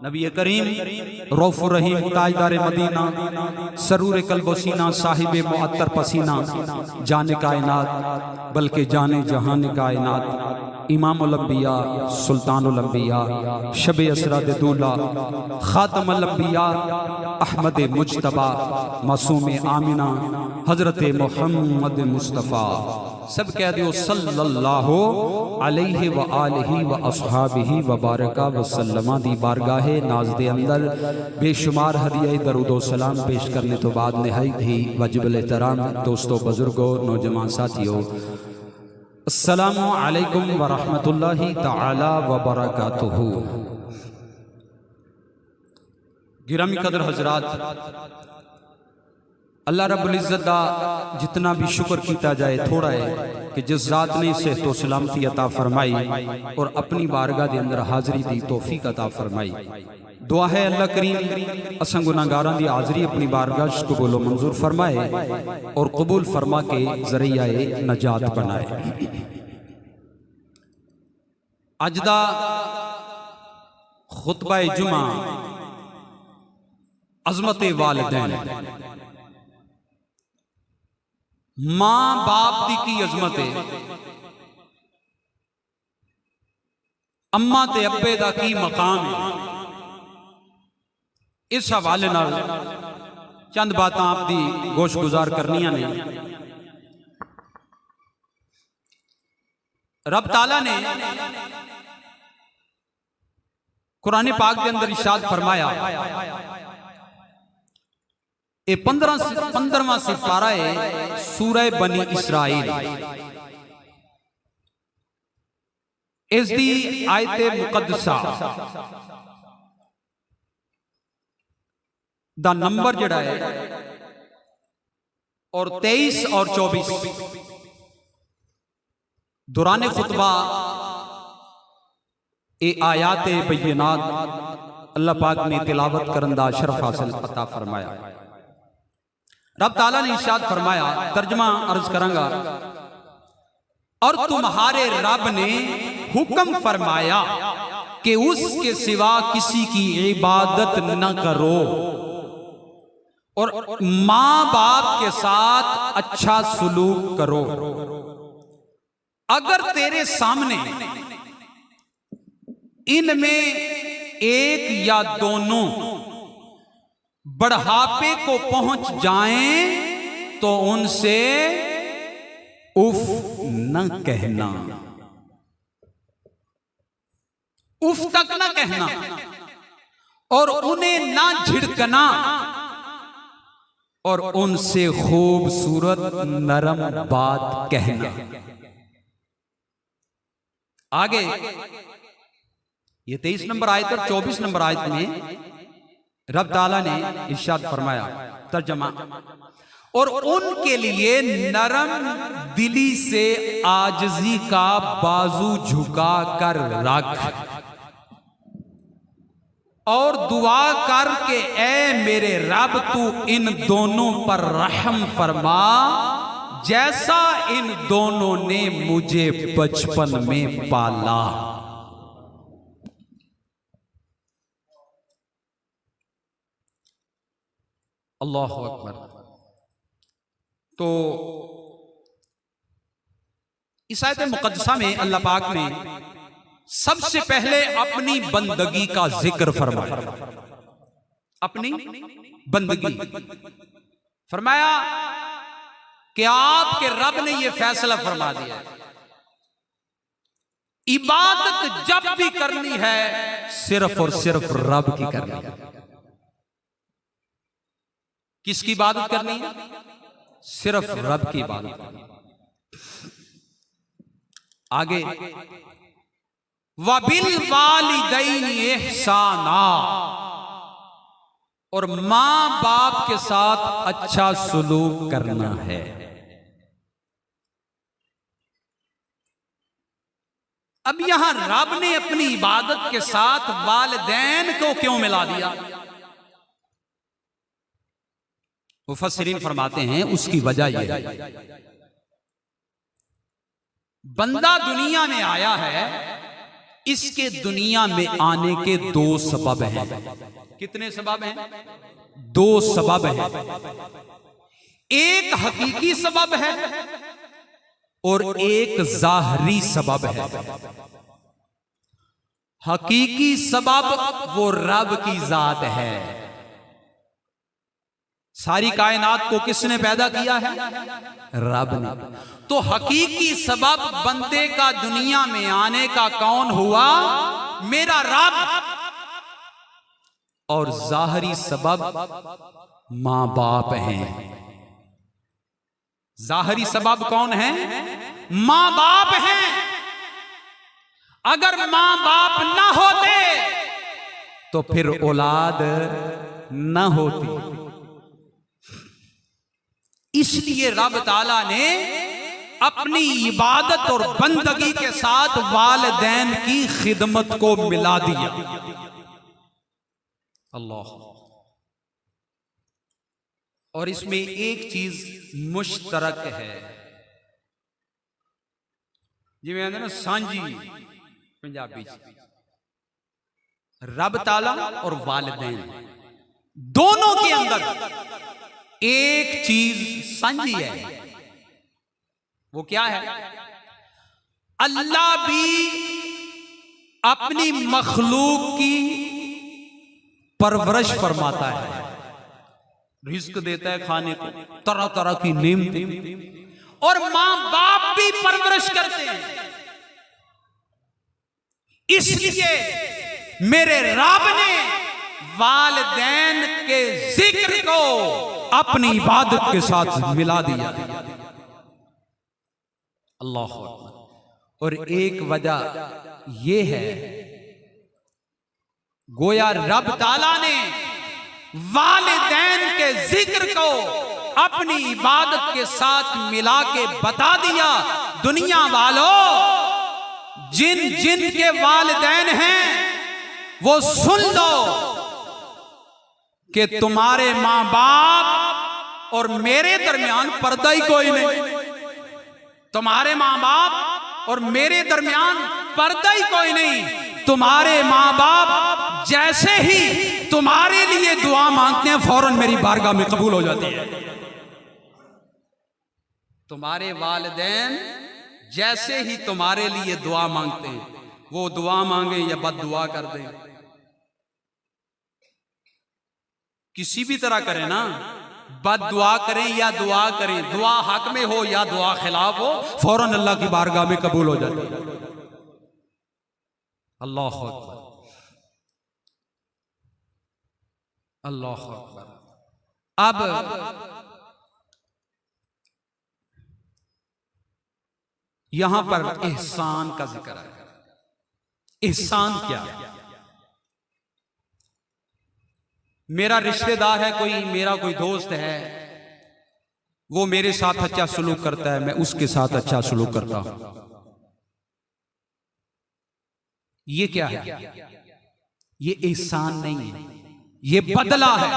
नबी करीम रऊफ़ुर रहीम ताजदार Medina सरूर कल्ब सीना साहिब मुअत्तर पसीना जाने कायनात बल्कि जाने जहान कायनात इमामुल अंबिया सुल्तानुल अंबिया शब असरत दूल्हा खातमुल अंबिया अहमद मुज्तबा मासूम आमिना हजरत मोहम्मद मुस्तफ़ा सब कह दियो सल्लल्लाहु अलैहि व आलिहि व अस्हाबिहि व बारका व सल्लमा दी बारगाहे नाज दे अंदर बेशुमार हदिया दरूद व सलाम पेश करने तो बाद निहायत ही वाजिबुल एहतराम दोस्तों बुजुर्गों नौजवान साथियों अस्सलामु अलैकुम व रहमतुल्लाहि तआला व बरकातुहू। गिरामी कदर हजरात, अल्लाह रब्बुल इज़्ज़त दा जितना भी शुक्र किया जाए थोड़ा है कि जिस ज़ात ने सेहत व सलामती अता फरमाई और अपनी बारगाह के अंदर हाज़री दी तौफीक अता फरमाई। दुआ है अल्लाह करीम असां गुनाहगारां दी हाज़री अपनी बारगाह कबूल व मंजूर फरमाए और कबूल फरमा के ज़रिया नजात बनाए। अज दा खुतबा जुमा अज़मत वालिदैन, मां बाप दी की अजमत है, अम्मा ते अब्बे दा की मकाम है। इस हवाले नाल चंद बातां आप दी गोश गुजार करनियां ने। रब ताला ने कुरान पाक के अंदर इरशाद फरमाया, ये 15वां सिपारा है सूरह बनी इसराइल। इस दी आयत मुकद्दसा दा नंबर जड़ा है और 23 और 24 दौरान खुतबा ये आयात बैयनात अल्लाह पाक ने तिलावत करन दा शरफ हासिल अता फरमाया। रब ताला ने इरशाद फरमाया, तर्जमा अर्ज करांगा, और तुम्हारे रब ने हुक्म फरमाया कि उसके सिवा किसी की इबादत न करो और मां बाप के साथ अच्छा सलूक करो। अगर तेरे सामने इनमें एक या दोनों बढ़ापे को पहुंच जाएं तो उनसे उफ न कहना, उफ तक न कहना और उन्हें ना झिड़कना और उनसे खूबसूरत नरम बात कहना। आगे ये 23 नंबर आयत और 24 नंबर आयत में रब ताला ने इरशाद फरमाया, तर्जमा, और उनके लिए नरम दिली से आजजी का बाजू झुका कर रख और दुआ कर के ए मेरे रब तू इन दोनों पर रहम फरमा जैसा इन दोनों ने मुझे बचपन में पाला। अल्लाह अकबर। तो इस आयत मुकद्दसा में अल्लाह पाक ने सबसे पहले अपनी बंदगी का जिक्र फरमाया, अपनी बंदगी फरमाया कि आपके रब ने यह फैसला फरमा दिया, इबादत जब भी करनी है सिर्फ और सिर्फ रब की करनी है। किसकी इबादत करनी है? सिर्फ रब की इबादत करनी है। आगे वबिल वालिदैन इहसाना, और मां बाप के साथ अच्छा सलूक करना है। अब यहां रब ने अपनी इबादत के साथ वालिदैन को क्यों मिला दिया? मुफस्सिरीन फरमाते हैं उसकी वजह यह है, बंदा दुनिया में आया है इसके दुनिया में आने के दो सबब हैं। कितने सबब हैं? दो सबब हैं। एक हकीकी सबब है और एक जाहरी सबब है। हकीकी सबब वो रब की जात है। सारी कायनात को किसने पैदा किया है? रब ने। तो हकीकी सबब बंदे का दुनिया में आने का कौन हुआ? मेरा रब। और जाहरी सबब मां बाप हैं। जाहरी सबब कौन है? मां बाप हैं। अगर मां बाप ना होते तो फिर औलाद न होती। इसलिए रब ताला ने अपनी इबादत और बंदगी के साथ वालिदैन की खिदमत को मिला दिया। अल्लाह। और इसमें एक चीज मुश्तरक है, जिवें आंदे ना सांझी पंजाबी रब ताला और वालिदैन दोनों के अंदर एक चीज सांझी है। वो क्या है? अल्लाह भी अपनी मखलूक की परवरिश फरमाता है, रिज्क देता है खाने को, तरह तरह की नेमतें, और मां बाप भी परवरिश करते हैं। इसलिए मेरे रब ने वालिदैन के जिक्र को अपनी इबादत के साथ मिला दिया। अल्लाह। और एक वजह यह है, गोया रब ताला ने वालिदैन के जिक्र को अपनी इबादत के साथ मिला के बता दिया, दुनिया वालों, जिन जिन के वालिदैन हैं वो सुन लो कि तुम्हारे मां बाप और मेरे दरमियान पर्दा ही कोई नहीं। तुम्हारे मां बाप और मेरे दरमियान पर्दा ही कोई नहीं। तुम्हारे मां बाप जैसे ही तुम्हारे लिए दुआ मांगते हैं फौरन मेरी बारगाह में कबूल हो जाती है। तुम्हारे वालिदैन जैसे ही तुम्हारे लिए दुआ मांगते हैं, वो दुआ मांगे या बद दुआ कर दें, किसी भी तरह करें ना, बद दुआ करें या दुआ करें, दुआ हक में हो या दुआ खिलाफ हो, फौरन अल्लाह की बारगाह में कबूल हो जाती है। अल्लाह अकबर, अल्लाह अकबर। अब यहां पर एहसान का जिक्र है। एहसान क्या है? मेरा रिश्तेदार है कोई, मेरा कोई दोस्त है, वो मेरे साथ अच्छा सलूक करता है, मैं उसके साथ अच्छा सलूक करता हूं। ये क्या है? ये एहसान नहीं है, ये बदला है।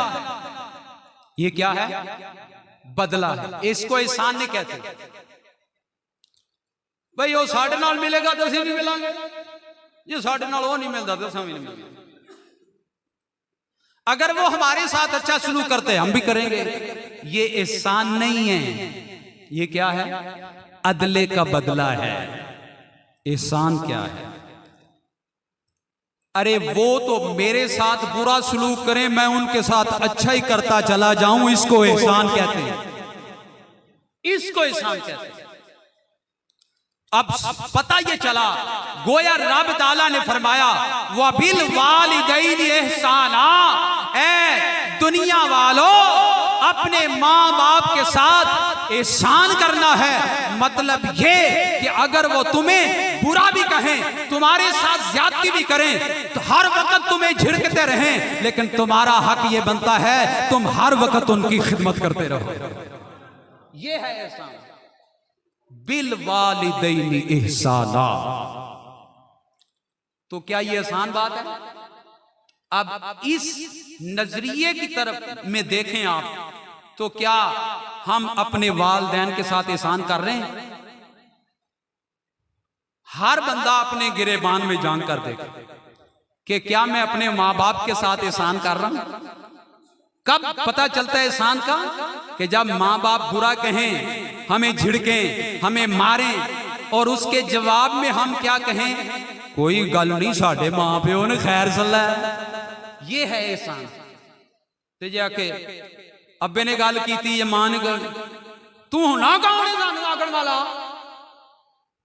ये क्या है? बदला है। इसको एहसान नहीं कहते। भाई वो साढ़े नाल मिलेगा तो असीं भी मिलांगे, जे साढ़े नाल वो नहीं मिलता तो असीं भी नहीं मिलेंगे। अगर वो हमारे साथ अच्छा सलूक करते हैं हम भी करेंगे। ये एहसान नहीं है, ये क्या है? अदले का बदला है। एहसान क्या है? अरे वो तो मेरे साथ बुरा सलूक करें, मैं उनके साथ अच्छा ही करता चला जाऊं, इसको एहसान कहते हैं। इसको एहसान कहते हैं। अब पता ये चला, गोया रब ताला ने फरमाया वबिल वालिदैन एहसाना, ऐ दुनिया वालों, अपने माँ बाप के साथ एहसान करना है। मतलब ये कि अगर वो तुम्हें बुरा भी कहें, तुम्हारे साथ ज्यादती भी करें, तो हर वक्त तुम्हें झिड़कते रहें, लेकिन तुम्हारा हक ये बनता है तुम हर वक्त उनकी खिदमत करते रहो। ये है एहसान। बिल वालिदैन एहसाना। तो क्या ये आसान बात है? अब इस नजरिए की तरफ में देखें आप, तो क्या हम अपने वालिदैन के साथ एहसान कर रहे हैं? हर बंदा अपने गिरेबान में जान कर देखे कि क्या मैं अपने माँ बाप के साथ एहसान कर रहा हूं। कब पता चलता है एहसान का? कि जब माँ बाप बुरा कहें, हमें झिड़कें, हमें मारें और उसके जवाब में हम क्या कहें, कोई गल नहीं, साढ़े माँ प्यो ने खैर सला। ये है एहसान। ते जाके अब्बे ने गल की थी, मां ने गल, तू ना कौन है सानू आकड़ वाला,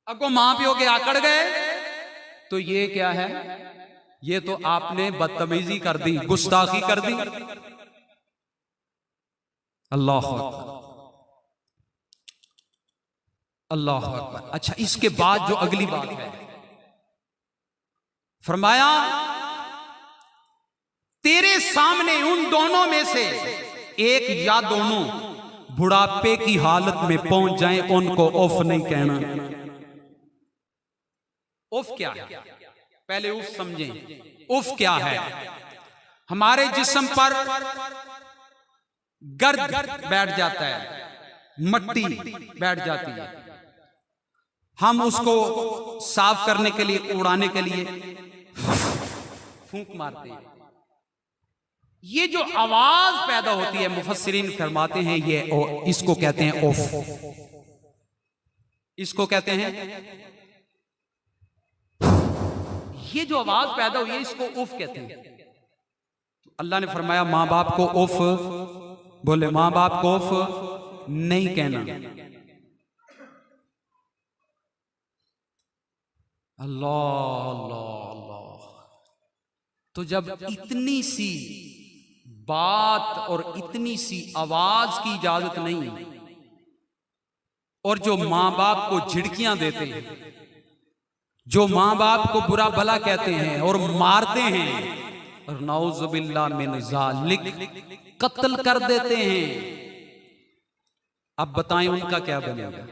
अगो मां प्यो के आकड़ गए। तो ये क्या है? ये तो आपने बदतमीजी कर दी, गुस्ताखी कर दी। अल्लाह अल्लाह अकबर। अच्छा, इसके बाद जो अगली बात है, फरमाया तेरे सामने उन दोनों में से एक या दोनों बुढ़ापे की हालत में पहुंच जाएं, उनको उफ नहीं कहना। उफ क्या है? पहले उफ समझें। उफ क्या है? हमारे जिस्म पर गर्द बैठ जाता है, मट्टी बैठ जाती है, हम उसको साफ करने के लिए, उड़ाने के लिए फूंक मारते हैं। ये जो आवाज पैदा होती है, मुफस्सिरीन फरमाते हैं ये इसको कहते हैं उफ। इसको कहते हैं, ये जो आवाज पैदा हुई है इसको उफ कहते हैं। तो अल्लाह ने फरमाया मां बाप को उफ, बोले मां बाप को उफ नहीं कहना। अल्लाह अल्लाह अल्लाह। तो जब इतनी सी बात और इतनी सी आवाज की इजाजत नहीं, और जो मां बाप को झिड़कियां देते हैं, जो मां बाप को बुरा भला कहते हैं और मारते हैं, और नाउज़ुबिल्लाह मिन ज़ालिक कत्ल कर देते हैं, अब बताएं उनका क्या बनेगा?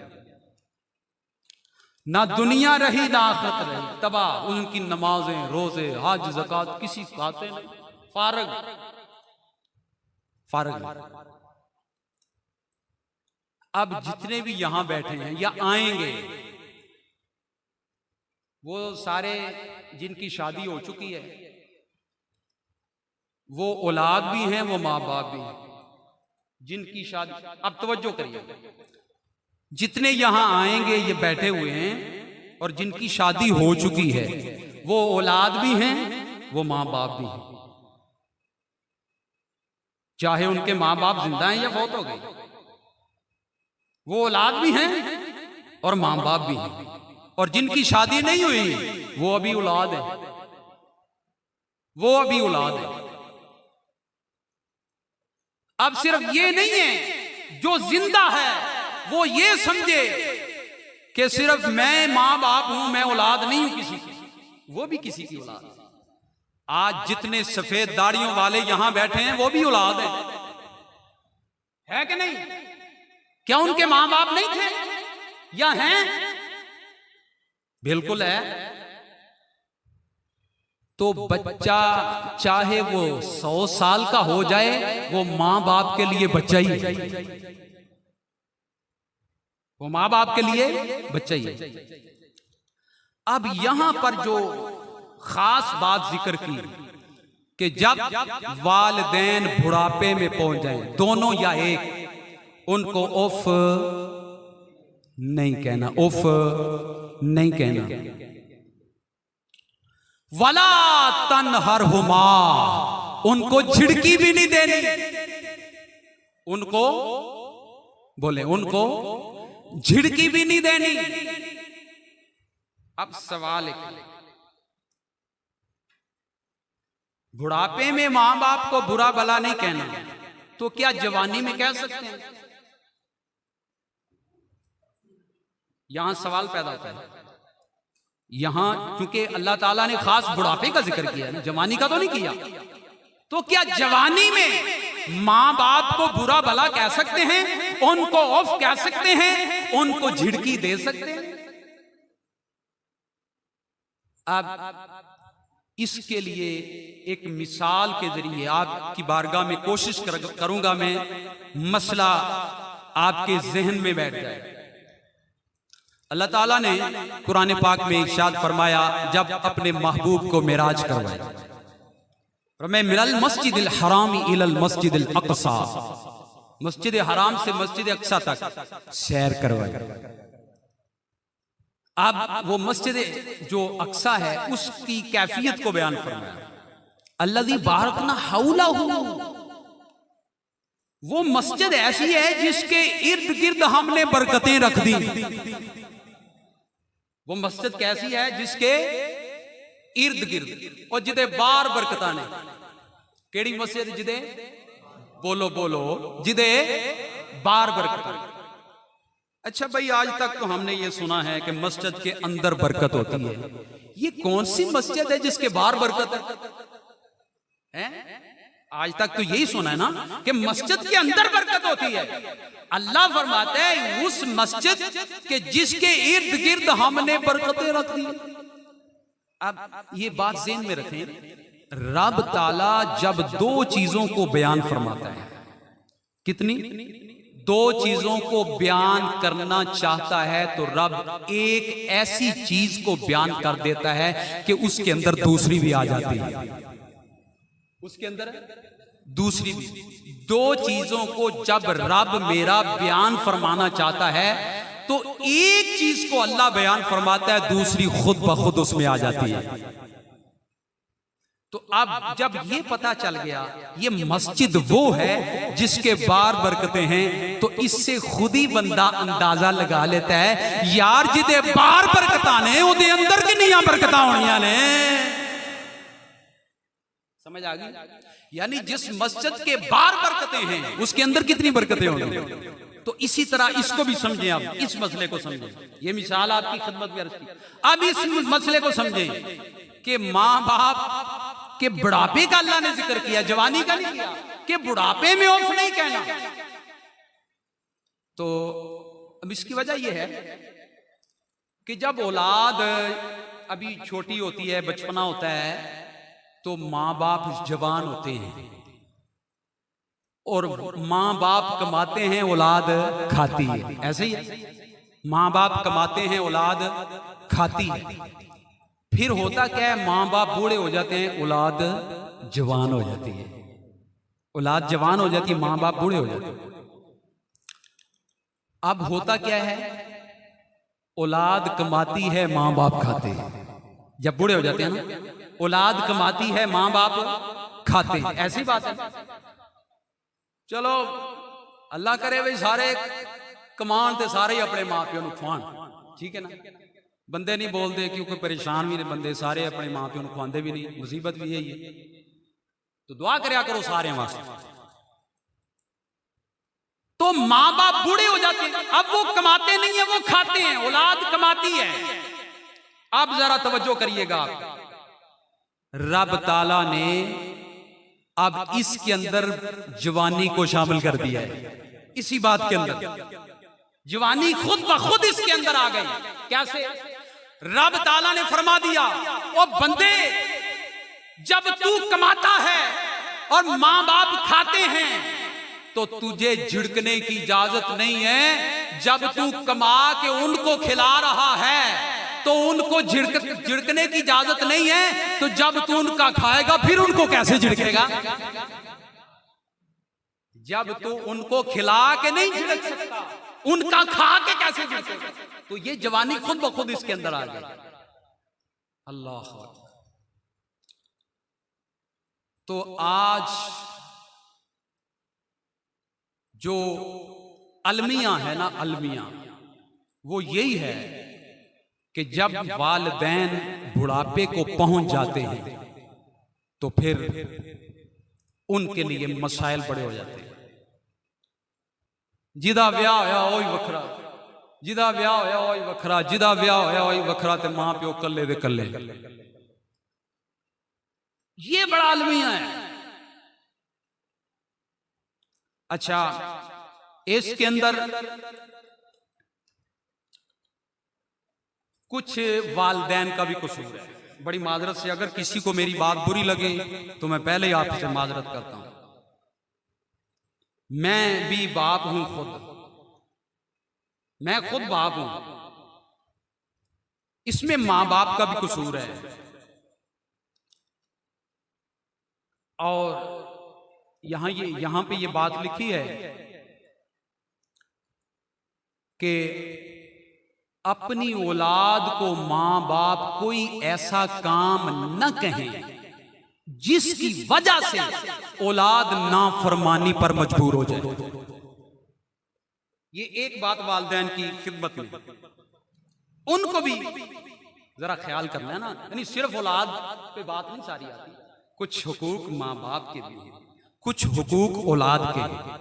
ना दुनिया रही ना आखिरत रही, तबाह। उनकी नमाजें, रोजे, हज, ज़कात किसी खाते नहीं, फारग फारग। अब जितने भी यहां बैठे हैं या आएंगे, वो सारे जिनकी शादी हो चुकी है, वो औलाद भी हैं, वो माँ बाप भी हैं, जिनकी शादी, अब तवज्जो करिए, जितने यहां आएंगे ये बैठे हुए हैं और जिनकी शादी हो चुकी है, वो औलाद भी हैं, वो माँ बाप भी हैं, चाहे उनके माँ बाप जिंदा हैं या फौत हो गए, वो औलाद भी हैं और माँ बाप भी हैं। और जिनकी शादी नहीं हुई वो अभी औलाद है, वो अभी औलाद है। अब सिर्फ ये नहीं है, जो जिंदा है वो ये समझे कि सिर्फ मैं मां बाप हूं, मैं औलाद नहीं हूं किसी की, वो भी किसी की औलाद है। आज जितने सफेद दाढ़ियों वाले यहां बैठे हैं वो भी औलाद है कि नहीं? क्या उनके मां बाप नहीं थे या हैं? बिल्कुल है। तो बच्चा चाहे वो 100 साल का हो जाए, वो मां बाप के लिए बच्चा ही है, वो मां बाप के लिए बच्चा ही है। अब यहां पर जो खास बात जिक्र की कि जब वालिदैन बुढ़ापे में पहुंच जाए, दोनों या एक, उनको उफ नहीं कहना, उफ नहीं कहना। वला तनहरहुमा, उनको झिड़की भी नहीं देनी, उनको बोले उनको झिड़की भी नहीं देनी। अब सवाल है, बुढ़ापे में मां बाप को बुरा भला नहीं कहना, तो क्या जवानी में कह सकते हैं? यहां सवाल पैदा होता है। यहां क्योंकि अल्लाह ताला ने खास बुढ़ापे का जिक्र किया है, जवानी का तो नहीं किया, तो क्या जवानी में मां बाप को बुरा भला कह सकते हैं, उनको ऑफ कह सकते हैं, उनको झिड़की दे सकते हैं? अब इसके लिए एक मिसाल के जरिए आपकी बारगाह में कोशिश करूंगा मैं, मसला आपके जहन में बैठ जाए। अल्लाह ताला ने कुरान पाक में इरशाद फरमाया जब अपने महबूब को मिराज करवाया, मैं मिनल मस्जिदिल हराम इलल मस्जिदिल अक्सा, मस्जिद हराम से मस्जिद अक्सा तक सैर करवाई। अब वो मस्जिद जो अक्सा है उसकी कैफियत को बयान फरमाया, अल्लज़ी बारकना हौलहू, वो मस्जिद ऐसी है जिसके इर्द गिर्द हमने बरकतें रख दी। वो मस्जिद कैसी है जिसके इर्द गिर्द और जिदे बार बरकता ने, केड़ी मस्जिद जिदे, बोलो बोलो, जिदे बार बरकता। अच्छा भाई, आज तक तो हमने ये सुना है कि मस्जिद के अंदर बरकत होती है। ये कौन सी मस्जिद है जिसके बाहर बरकत है? आज तक तो यही सुना है ना कि मस्जिद के अंदर बरकत होती है। अल्लाह फरमाते हैं उस मस्जिद के जिसके इर्द गिर्द हमने बरकतें रख दी। अब ये बात ज़हन में रखें, रब ताला जब दो चीजों को बयान फरमाता है, कितनी, दो चीजों को बयान करना चाहता है तो रब एक ऐसी चीज को बयान कर देता है कि उसके अंदर दूसरी भी आ जाती है, उसके अंदर दूसरी भी। दो चीजों को जब रब मेरा बयान फरमाना चाहता है तो एक चीज को अल्लाह बयान फरमाता है, दूसरी खुद ब खुद उसमें आ जाती है। तो अब जब ये पता चल गया ये मस्जिद वो है जिसके बार बरकतें हैं, तो इससे खुद ही बंदा अंदाजा लगा लेता है यार जिदे बार बरकतां ने उहदे अंदर कितनी बरकतां होनियां ने। समझ आ गई? यानी जिस मस्जिद के बार बरकतें हैं उसके अंदर कितनी बरकतें होंगी। तो इसी तरह इसको भी समझें, आप इस मसले को समझें। ये मिसाल आपकी खिदमत में अर्ज की। अब इस मसले को समझें कि माँ बाप के बुढ़ापे का अल्लाह ने जिक्र किया, जवानी का नहीं किया, कि बुढ़ापे में औफ नहीं कहना। तो अब इसकी वजह यह है कि जब औलाद अभी छोटी होती है, बचपना होता है, तो माँ बाप जवान होते हैं और माँ बाप कमाते हैं, औलाद खाती है। ऐसे ही है, माँ बाप कमाते हैं, औलाद खाती है। फिर होता क्या है, माँ बाप बूढ़े हो जाते हैं, औलाद जवान हो जाती है। औलाद जवान हो जाती है, माँ बाप बूढ़े हो जाते हैं। अब होता क्या है, औलाद कमाती है, माँ बाप खाते हैं। जब बूढ़े हो जाते हैं ना, औलाद कमाती है, माँ बाप खाते हैं। ऐसी बात है। चलो अल्लाह करे भाई सारे कमान ते सारे ही अपने माँ प्यो खुआन, ठीक है ना। बंदे नहीं बोलते क्योंकि परेशान भी ने बंदे, सारे अपने माँ प्यो खुआंदे भी नहीं, मुसीबत भी यही है। तो दुआ करया करो सारे वास्ते। तो माँ बाप बूढ़े हो जाते हैं, अब वो कमाते नहीं है, वो खाते हैं, औलाद कमाती है। अब जरा तवज्जो करिएगा, रब ताला ने अब इसके अंदर जवानी को शामिल कर दिया है। इसी बात के अंदर जवानी खुद ब खुद इसके अंदर आ गई। कैसे? रब ताला ने फरमा दिया, ओ बंदे जब तू कमाता है और माँ बाप खाते हैं तो तुझे झिड़कने की इजाजत नहीं है। जब तू कमा के उनको खिला रहा है तो उनको झिड़कने की इजाजत नहीं है, तो जब तू उनका खाएगा फिर उनको कैसे झिड़केगा? जब तू उनको खिला के नहीं झिड़क सकता, उनका खा के कैसे झिड़केगा? तो ये जवानी खुद ब खुद इसके अंदर आ गई। अल्लाह। तो आज जो अलमियां है ना, अलमियां, वो यही है कि जब वालिदैन बुढ़ापे को पहुंच जाते हैं तो फिर उनके लिए मसाइल बड़े हो जाते हैं। जिदा ब्याह होया ओही वखरा, जिदा ब्याह होया ओही वखरा, जिदा ब्याह होया ओही वखरा, ते मां प्यो कल्ले दे कल्ले। ये बड़ा अलमिया है। अच्छा, इसके अंदर कुछ वालिदैन का भी कसूर है। बड़ी माजरत से, अगर किसी को मेरी बात बुरी लगे तो मैं पहले ही आपसे माजरत करता हूं। मैं भी बाप हूं, मैं खुद बाप हूं। इसमें मां बाप का भी कसूर है। और यहां पे ये बात लिखी है कि अपनी औलाद को मां बाप कोई ऐसा काम न कहें जिसकी वजह से औलाद नाफरमानी पर मजबूर हो जाए। ये एक बात वालिदैन की खिदमत में उनको भी जरा ख्याल करना है ना, यानी सिर्फ औलाद पे बात नहीं सारी आती, कुछ हुकूक मां बाप के भी हैं, कुछ हुकूक औलाद के हैं।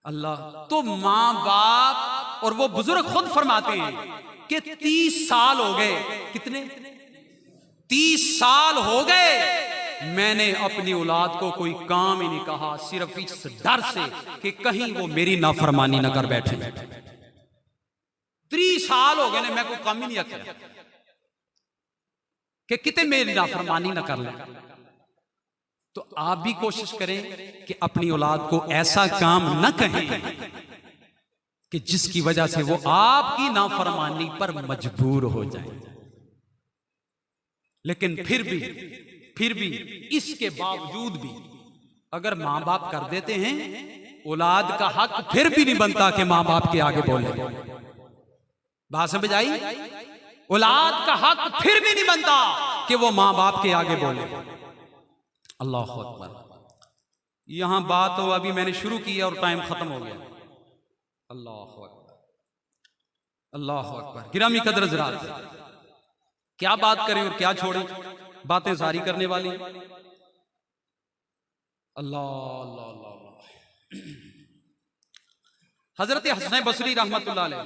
अल्लाह तो मां बाप और वो बुजुर्ग खुद फरमाते हैं कि 30 साल हो गए, कितने 30 साल हो गए मैंने अपनी औलाद को कोई काम ही नहीं कहा, सिर्फ इस डर से कि कहीं वो मेरी नाफरमानी न कर बैठे। 30 साल हो गए ने मैं कोई काम ही नहीं किया कि कितने मेरी नाफरमानी न कर ले। तो आप भी कोशिश करें कि अपनी औलाद को ऐसा काम न कहें कि जिसकी वजह से वो आपकी नाफरमानी पर मजबूर हो जाए। लेकिन फिर भी इसके बावजूद भी अगर मां बाप कर देते हैं, औलाद का हक फिर भी नहीं बनता कि मां बाप के आगे बोले। बात समझ आई? औलाद का हक फिर भी नहीं बनता कि वो मां बाप के आगे बोले। अल्लाह अकबर। यहां बात हो अभी मैंने शुरू किया और टाइम खत्म हो गया। अल्लाह अकबर, अल्लाह अकबर। गिरामी कदर हज़रात, क्या बात करें और क्या छोड़ें, बातें सारी करने वाली। अल्लाह अल्लाह अल्लाह। हजरत हसन बसरी रहमतुल्लाह अलैह,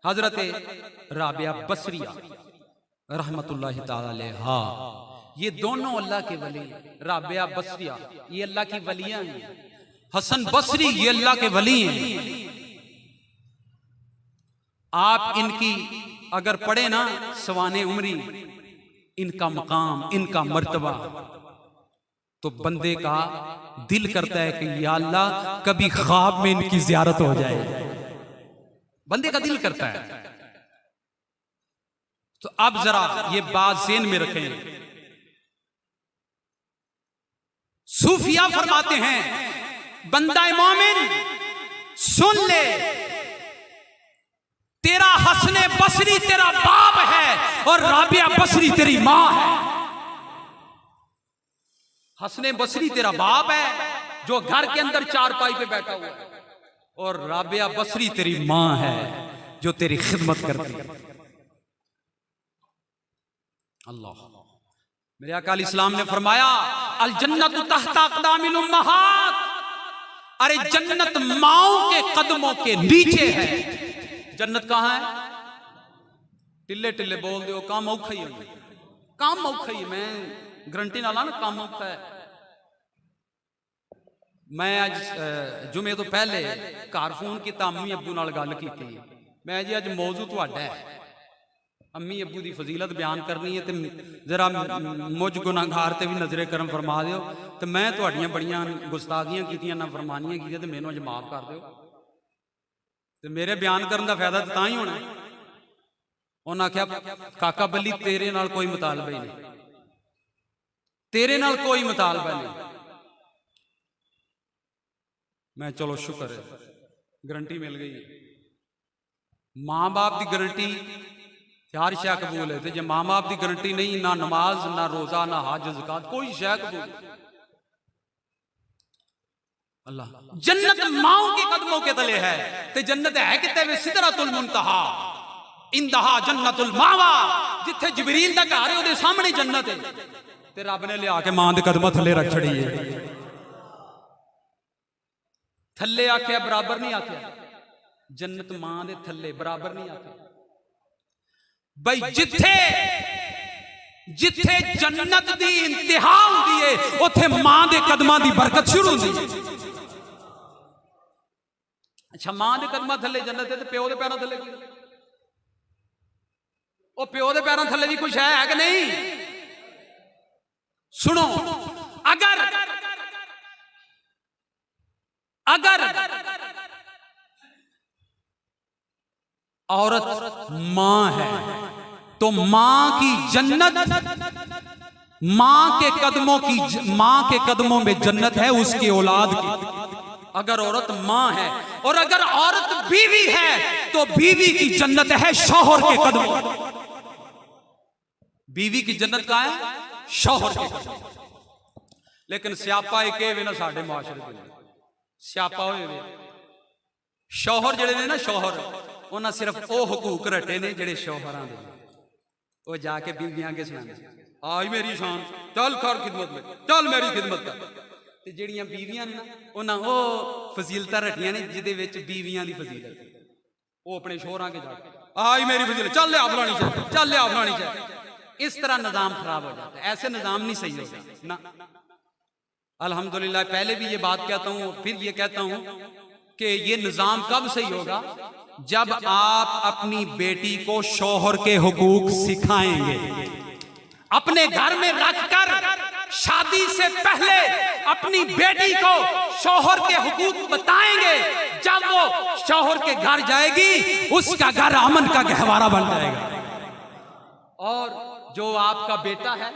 हजरत राबिया बसरिया रहमतुल्लाह ताला अलैहा, ये दोनों अल्लाह के वली। राबिया बसरिया ये अल्लाह की वलियां हैं, हसन बसरी ये अल्लाह के वली हैं। आप इनकी अगर पढ़े ना सवाने उमरी, इनका मकाम, इनका मर्तबा, तो बंदे का दिल करता है कि या अल्लाह कभी ख्वाब में इनकी ज़ियारत हो जाए। बंदे का दिल करता है। तो अब जरा ये बात ज़हन में रखें। सूफिया फरमाते हैं, बंदा मोमिन सुन ले, तेरा हसने बसरी तेरा बाप है और राबिया बसरी तेरी मां है। हसने बसरी तेरा बाप है जो घर के अंदर चारपाई पे बैठा हुआ है, और राबिया बसरी तेरी मां है जो तेरी खिदमत करती है। अल्लाह, मेरे आका इस्लाम ने फरमाया, अल जन्नतु तहता अक़दामिल उम्महात, अरे जन्नत माओं के कदमों के नीचे है। जन्नत कहां है? टिल्ले टिल्ले बोल दो, काम औखा ही है, काम औखा ही। मैं गारंटी ना ला ना, काम औखा है। मैं अज जुमे तो पहले घर फोन किया, अम्मी अब्बू नाल गल की, मैं जी अज मौजू तुहाडा है, अम्मी अब्बू की फजीलत बयान करनी है, तो जरा मुझ गुनाहगार ते भी नजरे करम फरमा दिओ। तो मैं तुहाडियां बड़ियां गुस्ताखियां कीतियां, ना फरमानियां कीतियां, तो मैनू अज माफ कर दिओ। तो मेरे बयान करने का फायदा तो ही होना। उन्हें आख्या, काका बली तेरे नाल कोई मुतालबा ही नहीं, तेरे नाल कोई मुतालबा नहीं। मैं चलो शुक्र है, गारंटी मिल गई। मां बाप की गारंटी हर शय कबूल है। जे मां बाप की गारंटी नहीं, ना नमाज, ना रोजा, ना हज ज़कात, कोई शय कबूल नहीं। अल्लाह, जन्नत माओं के कदमों के तले है। ते जन्नत है किते वे सिदरतुल मुंतहा, इंदहा जन्नतुल मावा। जिथे जिबरील दा घर है ओदे सामने जन्नत है, ते रब ने लिया के मां दे कदमां थले रख छड़ी है। थले आख्या बराबर नहीं आख्या, जन्नत मां दे थले बराबर नहीं आख्या। भाई जिथे जिथे जन्नत दी इंतहा हुंदी है, उथे मां दे कदमां दी बरकत शुरू हुंदी है। अच्छा, मां दे कदमां थले जन्नत है, ते प्यो दे पैरां थले की? ओ प्यो दे पैरां थले भी कुछ है कि नहीं? सुनो, अगर अगर औरत मां है तो मां की जन्नत, मां के कदमों में जन्नत है उसकी औलाद की। अगर औरत मां है और अगर औरत बीवी है तो बीवी की जन्नत है शौहर के कदमों। बीवी की जन्नत का है शौहर के कदमों। लेकिन स्यापा एक वे ना साडे मुआशरे दे स्यापा होए वे शौहर जेड़े ने ना शौहर उन्हां सिर्फ ओ हुकूक रटे ने जेड़े शौहरां दे। वो जाके बीवियां के सुनांदे आज मेरी शान चल कर खिदमत में चल मेरी खिदमत कर। ते जेड़ियां बीवियां ने ना उन्हां ओ फजीलतां रखियां ने जिहदे विच बीवियां दी फजीलत वो अपने शौहरां के जाके आज मेरी फजीलत चल लिया फलानी चाहिए चल लिया फलानी चाहिए। इस तरह निजाम खराब हो जाता है। ऐसे निजाम नहीं सही होता ना। अल्हम्दुलिल्लाह पहले भी ये बात कहता हूं फिर ये कहता हूं कि ये निजाम कब सही होगा जब आप अपनी बेटी को शौहर के हुकूक सिखाएंगे। अपने घर में रखकर शादी से पहले अपनी बेटी को शौहर के हुकूक बताएंगे। जब वो शौहर के घर जाएगी उसका घर अमन का गहवारा बन जाएगा। और जो आपका बेटा है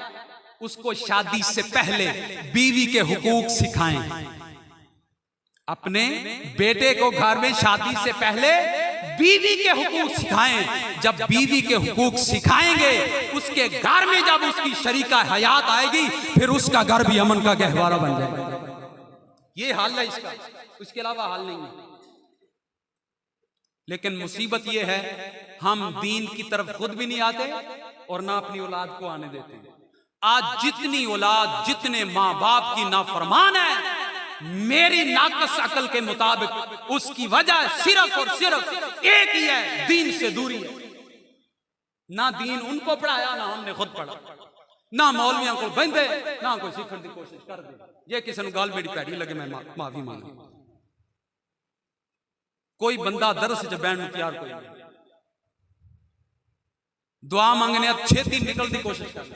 उसको शादी से पहले बीवी के हुकूक सिखाएं। अपने बेटे को घर में शादी से पहले बीवी के हुकूक सिखाएं। जब बीवी के हुकूक सिखाएंगे उसके घर में जब उसकी शरीका हयात आएगी फिर उसका घर भी अमन का गहवारा बन जाएगा। ये हाल है इसका, उसके अलावा हाल नहीं है। लेकिन मुसीबत ये है हम दीन की तरफ खुद भी नहीं आते और ना अपनी औलाद को आने देते हैं। आज जितनी औलाद जितने माँ बाप की नाफरमान है मेरी नाकस अकल के मुताबिक उसकी वजह सिर्फ और सिर्फ एक ही है, दीन से दूरी है। ना दीन उनको पढ़ाया ना हमने खुद पढ़ा, ना मौलवियों को बंदे ना कोई सीखने की कोशिश कर दे। ये किसी गाल मेरी पैड़ी लगे मैं माफी मांग। कोई बंदा दरस च बैठने तैयार कोई दुआ मांगने छेती निकलने की कोशिश कर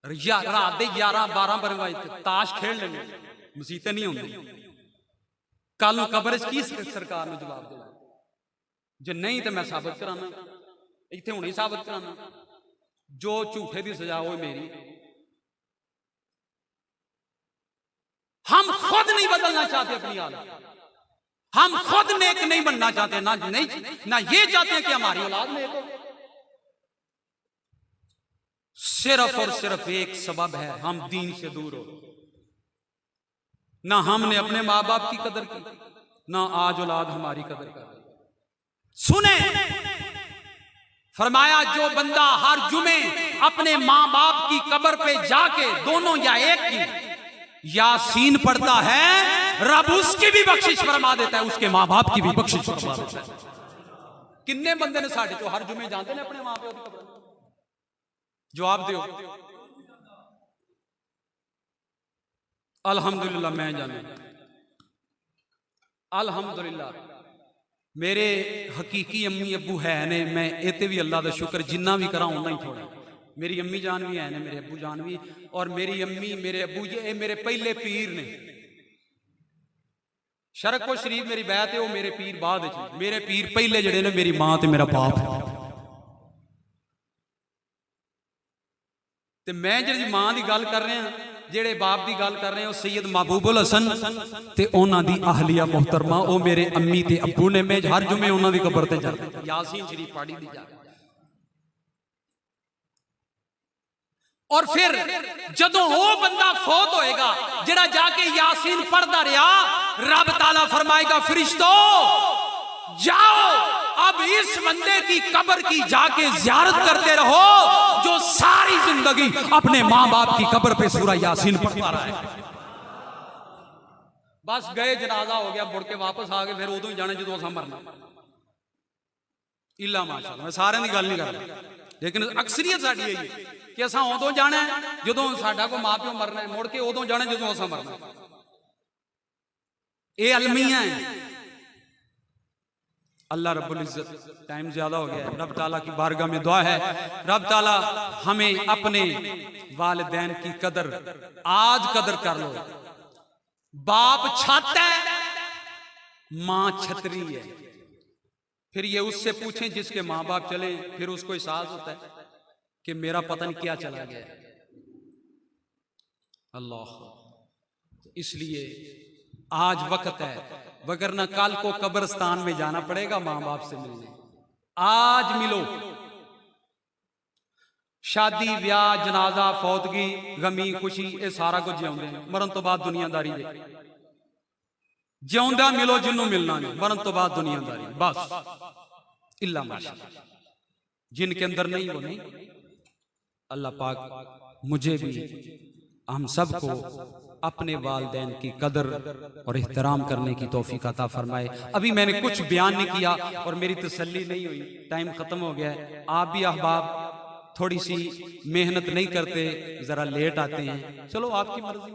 रात दे 11-12 बजे ताश खेल लेंगे मुसीबत नहीं होंगी। कल कबर की सरकार ने जवाब देना जो नहीं तो मैं साबित कराना इतने हुणे साबित कराना जो झूठे की सजा हो मेरी। हम खुद नहीं बदलना चाहते अपनी हालत, हम खुद नेक नहीं बनना चाहते ना ये चाहते हैं कि हमारी औलाद नेक हो। सिर्फ और सिर्फ एक सबब है हम दीन से दूर हो। ना हमने अपने माँ बाप की कदर की ना आज औलाद हमारी कदर कर। सुने फरमाया जो बंदा हर जुमे अपने माँ बाप की कब्र पे जाके दोनों या एक की यासीन पढ़ता है रब उसकी भी बख्शिश फरमा देता है, उसके माँ बाप की भी बख्शिश फरमा देता है। किन्ने बंदे ने साढ़े तो हर जुमे जाते हैं अपने माँ बाप की कब्र? जवाब दो। अल्हम्दुलिल्लाह मैं जाने अल्हम्दुलिल्लाह मेरे हकीकी अम्मी अबू है ने। मैं इतने भी अल्लाह का शुक्र जिन्ना भी करा उन्ना ही थोड़ा। मेरी अम्मी जान भी है ने मेरे अबू जान भी और मेरी अम्मी मेरे अबू ये मेरे पहले पीर ने। शरको शरीफ मेरी बैत है वो मेरे पीर बाद मेरे पीर पहले जड़े ने मेरी मां ते मेरा बाप है। ते मैं जी मां की गल कर रहा जेड़े बाप की गल कर रहे हैं सैयद महबूबुल हसन ते उन्हां दी आहलिया मोहतरमा ओ मेरे अम्मी ते अब्बू ने। मैं हर जुमे उन्हां दी कब्र ते जांदा यासीन शरीफ पढ़ी दी जा। और फिर जदों वो बंदा फौत होएगा जेड़ा जाके यासीन पढ़दा रहा रब ताला फरमाएगा फरिश्तों जाओ अब इस बंदे की कब्र की जाके जियारत करते रहो जो सारी जिंदगी अपने मां बाप की कब्र पे सूरह यासीन पढ़ता रहा है। बस गए जनाजा हो गया मुड़ के वापस आ गए फिर उदों ही जाने जो असां मरना। इला माशाअल्लाह मैं सारे की गल नहीं कर रहा लेकिन अक्सरियत साडी यही है कि असां उदों जाना जो साडा कोई मां प्यो मरना है मुड़ के उदों जाना जो असां मरना। ये अलमिया है। अल्लाह रब्बुल इज्जत टाइम ज्यादा हो गया है। रब ताला की बारगाह में दुआ है रब ताला हमें अपने वालिदैन की कदर आज कदर कर लो। बाप छत है मां छतरी है फिर ये उससे पूछें जिसके माँ बाप चले, फिर उसको एहसास होता है कि मेरा पता नहीं क्या चला गया। अल्लाह, इसलिए आज वक्त है, वगरना कल को कब्रिस्तान में जाना पड़ेगा माँ बाप से मिलने। आज मिलो। शादी, ब्याह, जनाजा, फौतगी, गमी, खुशी, ये सारा कुछ जिਉਂਦੇ ਨੇ, मरण तो बाद दुनियादारी है। जिਉਂदा मिलो जिन्हों मिलना नहीं, मरण तो बाद दुनियादारी बस। इल्ला माशाअल्लाह, जिनके अंदर नहीं वो नहीं। अल्लाह पाक मुझे भी हम सबको अपने वालिदैन की कदर और एहतराम करने की तौफीक अता फरमाए। अभी मैंने कुछ बयान नहीं किया और मेरी तसल्ली नहीं हुई, टाइम खत्म हो गया है। आप भी अहबाब थोड़ी सी मेहनत नहीं करते, जरा लेट आते हैं, चलो आपकी मर्जी।